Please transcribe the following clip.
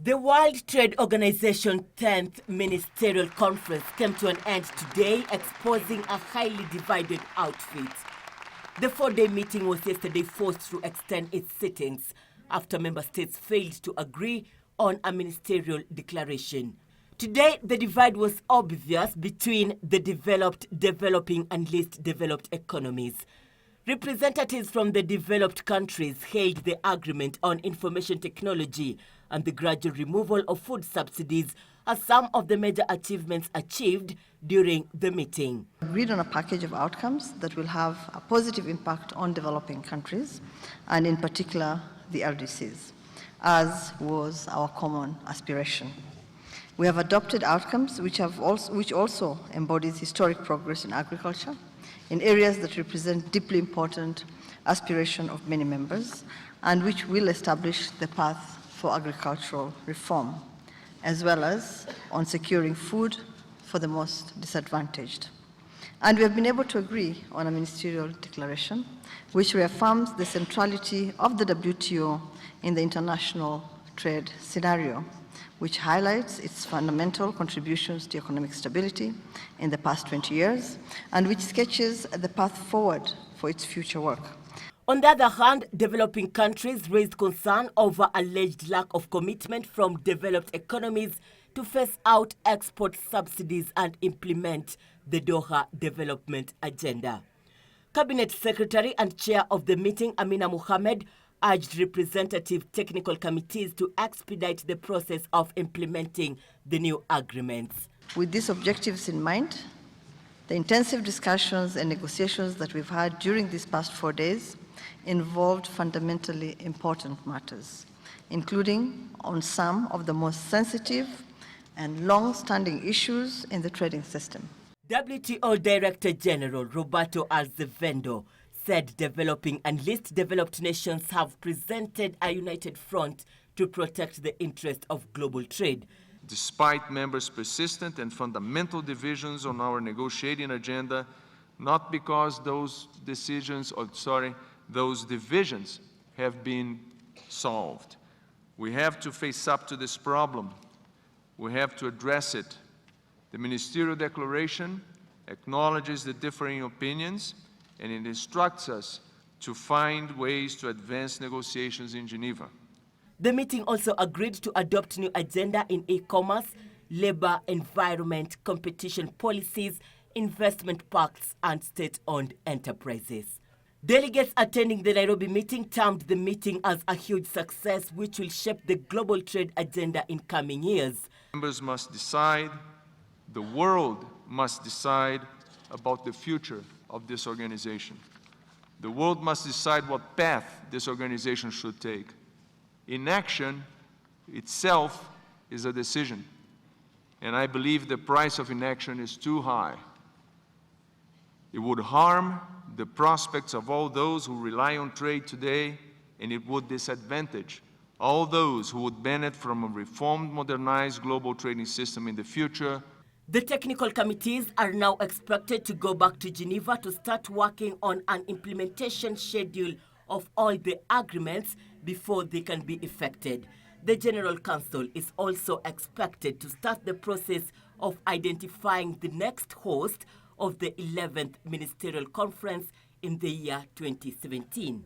The World Trade Organization 10th Ministerial Conference came to an end today, exposing a highly divided outfit. The four-day meeting was yesterday forced to extend its sittings after member states failed to agree on a ministerial declaration. Today, the divide was obvious between the developed, developing and least developed economies. Representatives from the developed countries hailed the agreement on information technology and the gradual removal of food subsidies as some of the major achievements achieved during the meeting. Agreed on a package of outcomes that will have a positive impact on developing countries, and in particular the LDCs, as was our common aspiration. We have adopted outcomes which also embodies historic progress in agriculture, in areas that represent deeply important aspiration of many members, and which will establish the path for agricultural reform, as well as on securing food for the most disadvantaged. And we have been able to agree on a ministerial declaration which reaffirms the centrality of the WTO in the international trade scenario, which highlights its fundamental contributions to economic stability in the past 20 years, and which sketches the path forward for its future work. On the other hand, developing countries raised concern over alleged lack of commitment from developed economies to phase out export subsidies and implement the Doha Development Agenda. Cabinet Secretary and Chair of the meeting, Amina Mohamed, urged representative technical committees to expedite the process of implementing the new agreements. With these objectives in mind, the intensive discussions and negotiations that we've had during these past 4 days involved fundamentally important matters, including on some of the most sensitive and long-standing issues in the trading system. WTO Director General Roberto Azevedo said developing and least developed nations have presented a united front to protect the interest of global trade. Despite members' persistent and fundamental divisions on our negotiating agenda, not because those divisions have been solved. We have to face up to this problem. We have to address it. The ministerial declaration acknowledges the differing opinions, and it instructs us to find ways to advance negotiations in Geneva. The meeting also agreed to adopt new agenda in e-commerce, labor, environment, competition policies, investment pacts, and state-owned enterprises. Delegates attending the Nairobi meeting termed the meeting as a huge success which will shape the global trade agenda in coming years. Members must decide, the world must decide about the future of this organization. The world must decide what path this organization should take. Inaction itself is a decision, and I believe the price of inaction is too high. It would harm the prospects of all those who rely on trade today, and it would disadvantage all those who would benefit from a reformed, modernized global trading system in the future. The technical committees are now expected to go back to Geneva to start working on an implementation schedule of all the agreements before they can be effected. The General Council is also expected to start the process of identifying the next host of the 11th Ministerial Conference in the year 2017.